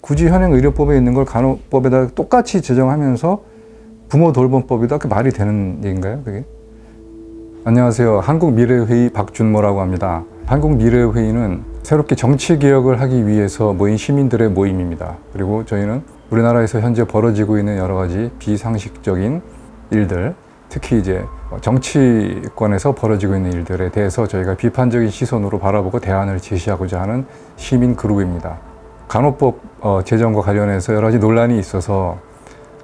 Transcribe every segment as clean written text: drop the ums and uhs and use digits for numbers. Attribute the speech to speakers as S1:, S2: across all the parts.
S1: 굳이 현행 의료법에 있는 걸 간호법에다 똑같이 제정하면서 부모 돌봄법이다? 그 말이 되는 얘기인가요, 그게? 안녕하세요. 한국미래회의 박준모라고 합니다. 한국미래회의는 새롭게 정치개혁을 하기 위해서 모인 시민들의 모임입니다. 그리고 저희는 우리나라에서 현재 벌어지고 있는 여러 가지 비상식적인 일들, 특히 이제 정치권에서 벌어지고 있는 일들에 대해서 저희가 비판적인 시선으로 바라보고 대안을 제시하고자 하는 시민 그룹입니다. 간호법 제정과 관련해서 여러 가지 논란이 있어서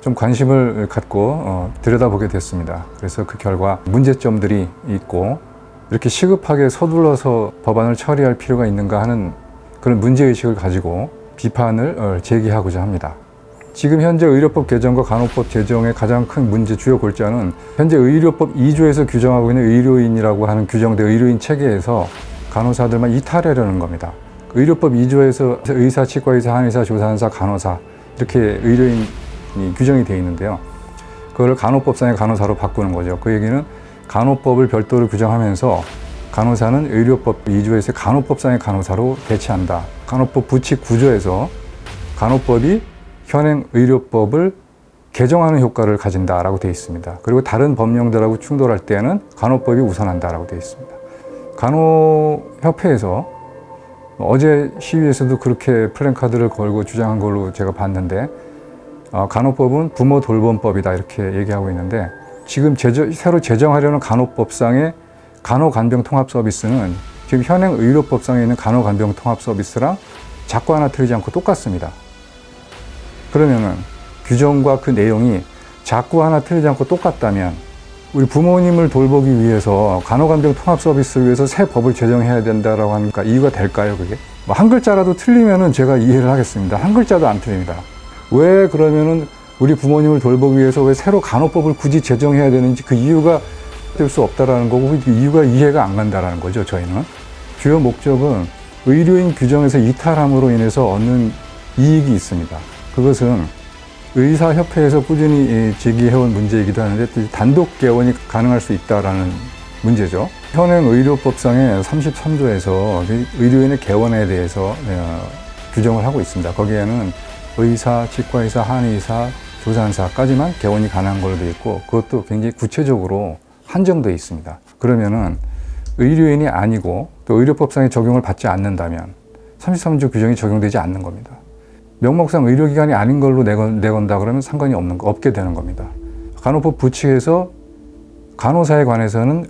S1: 좀 관심을 갖고 들여다보게 됐습니다. 그래서 그 결과 문제점들이 있고 이렇게 시급하게 서둘러서 법안을 처리할 필요가 있는가 하는 그런 문제의식을 가지고 비판을 제기하고자 합니다. 지금 현재 의료법 개정과 간호법 제정의 가장 큰 문제 주요 골자는 현재 의료법 2조에서 규정하고 있는 의료인이라고 하는 규정된 의료인 체계에서 간호사들만 이탈하려는 겁니다. 의료법 2조에서 의사, 치과의사, 한의사, 조산사, 간호사 이렇게 의료인이 규정이 되어 있는데요. 그걸 간호법상의 간호사로 바꾸는 거죠. 그 얘기는 간호법을 별도로 규정하면서 간호사는 의료법 2조에서 간호법상의 간호사로 대체한다. 간호법 부칙 9조에서 간호법이 현행 의료법을 개정하는 효과를 가진다라고 되어 있습니다. 그리고 다른 법령들하고 충돌할 때는 간호법이 우선한다라고 되어 있습니다. 간호협회에서 어제 시위에서도 그렇게 플랜카드를 걸고 주장한 걸로 제가 봤는데 간호법은 부모 돌봄법이다 이렇게 얘기하고 있는데 지금 새로 제정하려는 간호법상의 간호간병통합서비스는 지금 현행 의료법상에 있는 간호간병통합서비스랑 작고 하나 틀리지 않고 똑같습니다. 그러면은 규정과 그 내용이 작고 하나 틀리지 않고 똑같다면 우리 부모님을 돌보기 위해서 간호간병통합서비스를 위해서 새 법을 제정해야 된다라고 하니까 이유가 될까요, 그게? 한 글자라도 틀리면은 제가 이해를 하겠습니다. 한 글자도 안 틀립니다. 왜 그러면은 우리 부모님을 돌보기 위해서 왜 새로 간호법을 굳이 제정해야 되는지 그 이유가 될 수 없다라는 거고 그 이유가 이해가 안 간다라는 거죠, 저희는. 주요 목적은 의료인 규정에서 이탈함으로 인해서 얻는 이익이 있습니다. 그것은 의사협회에서 꾸준히 제기해온 문제이기도 하는데 단독 개원이 가능할 수 있다는 문제죠. 현행 의료법상의 33조에서 의료인의 개원에 대해서 규정을 하고 있습니다. 거기에는 의사, 치과의사, 한의사, 조산사까지만 개원이 가능한 걸로 되어 있고 그것도 굉장히 구체적으로 한정되어 있습니다. 그러면은 의료인이 아니고 또 의료법상의 적용을 받지 않는다면 33조 규정이 적용되지 않는 겁니다. 명목상 의료기관이 아닌 걸로 내건다 그러면 상관이 없게 되는 겁니다. 간호법 부칙에서 간호사에 관해서는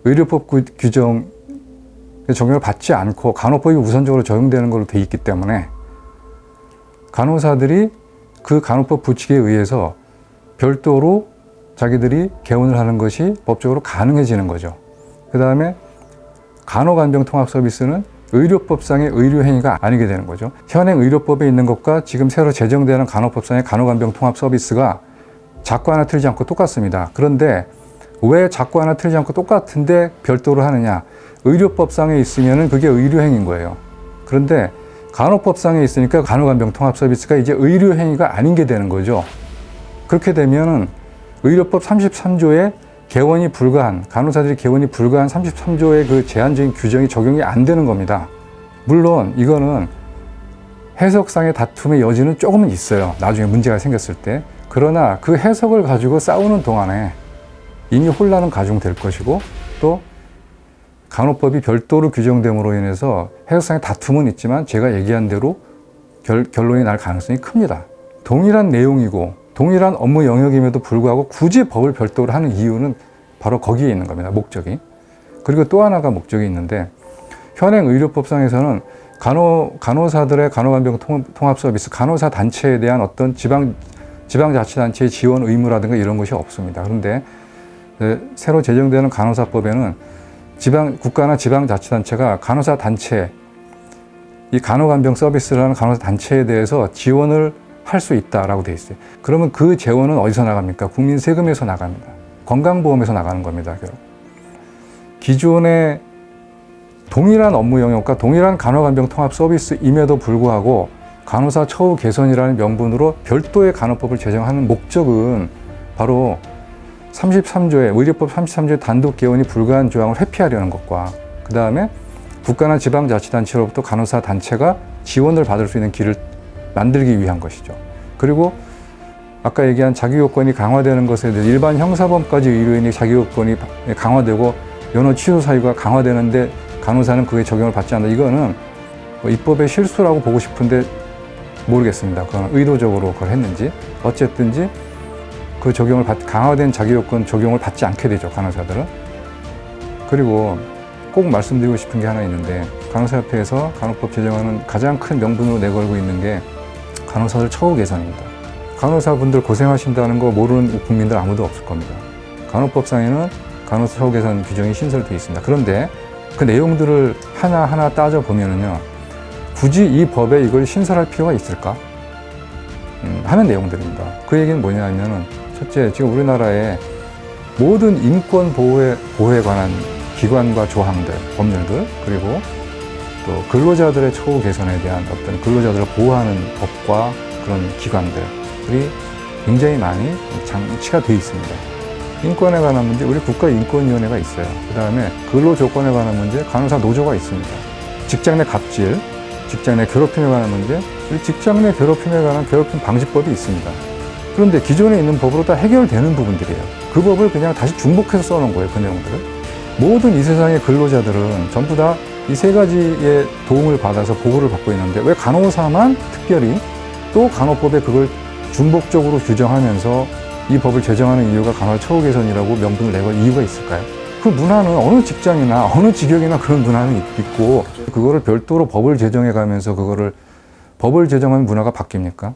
S1: 의료법 규정 적용을 받지 않고 간호법이 우선적으로 적용되는 걸로 되어 있기 때문에 간호사들이 그 간호법 부칙에 의해서 별도로 자기들이 개원을 하는 것이 법적으로 가능해지는 거죠. 그 다음에 간호간병통합서비스는 의료법상의 의료행위가 아니게 되는 거죠. 현행 의료법에 있는 것과 지금 새로 제정되는 간호법상의 간호간병통합서비스가 작고 하나 틀리지 않고 똑같습니다. 그런데 왜 작고 하나 틀리지 않고 똑같은데 별도로 하느냐? 의료법상에 있으면은 그게 의료행위인 거예요. 그런데 간호법상에 있으니까 간호간병통합서비스가 이제 의료행위가 아닌 게 되는 거죠. 그렇게 되면은 의료법 33조에 개원이 불가한, 간호사들이 개원이 불가한 33조의 그 제한적인 규정이 적용이 안 되는 겁니다. 물론 이거는 해석상의 다툼의 여지는 조금은 있어요. 나중에 문제가 생겼을 때. 그러나 그 해석을 가지고 싸우는 동안에 이미 혼란은 가중될 것이고 또 간호법이 별도로 규정됨으로 인해서 해석상의 다툼은 있지만 제가 얘기한 대로 결론이 날 가능성이 큽니다. 동일한 내용이고 동일한 업무 영역임에도 불구하고 굳이 법을 별도로 하는 이유는 바로 거기에 있는 겁니다. 목적이. 그리고 또 하나가 목적이 있는데 현행 의료법상에서는 간호사들의 간호간병통합서비스, 간호사 단체에 대한 어떤 지방자치단체의 지원 의무라든가 이런 것이 없습니다. 그런데 새로 제정되는 간호사법에는 국가나 지방자치단체가 간호사 단체, 이 간호간병 서비스를 하는 간호사 단체에 대해서 지원을 할 수 있다라고 되어 있어요. 그러면 그 재원은 어디서 나갑니까? 국민 세금에서 나갑니다. 건강보험에서 나가는 겁니다. 결국. 기존의 동일한 업무 영역과 동일한 간호간병 통합 서비스임에도 불구하고 간호사 처우 개선이라는 명분으로 별도의 간호법을 제정하는 목적은 바로 33조의 의료법 33조의 단독 개원이 불가한 조항을 회피하려는 것과 그 다음에 국가나 지방자치단체로부터 간호사 단체가 지원을 받을 수 있는 길을 만들기 위한 것이죠. 그리고 아까 얘기한 자기요건이 강화되는 것에 대해 일반 형사범까지 의료인의 자기요건이 강화되고 연호 취소 사유가 강화되는데 간호사는 그에 적용을 받지 않는다. 이거는 뭐 입법의 실수라고 보고 싶은데 모르겠습니다. 그건 의도적으로 그걸 했는지 어쨌든지 그 강화된 자기요건 적용을 받지 않게 되죠, 간호사들은. 그리고 꼭 말씀드리고 싶은 게 하나 있는데 간호사협회에서 간호법 제정하는 가장 큰 명분으로 내걸고 있는 게 간호사들 처우 개선입니다. 간호사분들 고생하신다는 거 모르는 국민들 아무도 없을 겁니다. 간호법상에는 간호사 처우 개선 규정이 신설되어 있습니다. 그런데 그 내용들을 하나하나 따져보면요, 굳이 이 법에 이걸 신설할 필요가 있을까? 하는 내용들입니다. 그 얘기는 뭐냐면은, 첫째, 지금 우리나라의 모든 인권 보호에 관한 기관과 조항들, 법률들, 그리고 또 근로자들의 처우 개선에 대한 어떤 근로자들을 보호하는 법과 그런 기관들이 굉장히 많이 장치가 되어 있습니다. 인권에 관한 문제, 우리 국가인권위원회가 있어요. 그 다음에 근로조건에 관한 문제, 간호사 노조가 있습니다. 직장 내 갑질, 직장 내 괴롭힘에 관한 문제, 직장 내 괴롭힘에 관한 괴롭힘 방지법이 있습니다. 그런데 기존에 있는 법으로 다 해결되는 부분들이에요. 그 법을 그냥 다시 중복해서 써놓은 거예요, 그 내용들을. 모든 이 세상의 근로자들은 전부 다 이 세 가지의 도움을 받아서 보호를 받고 있는데 왜 간호사만 특별히 또 간호법에 그걸 중복적으로 규정하면서 이 법을 제정하는 이유가 간호사 처우 개선이라고 명분을 내걸 이유가 있을까요? 그 문화는 어느 직장이나 어느 직역이나 그런 문화는 있고 그거를 별도로 법을 제정해 가면서 그거를 법을 제정하면 문화가 바뀝니까?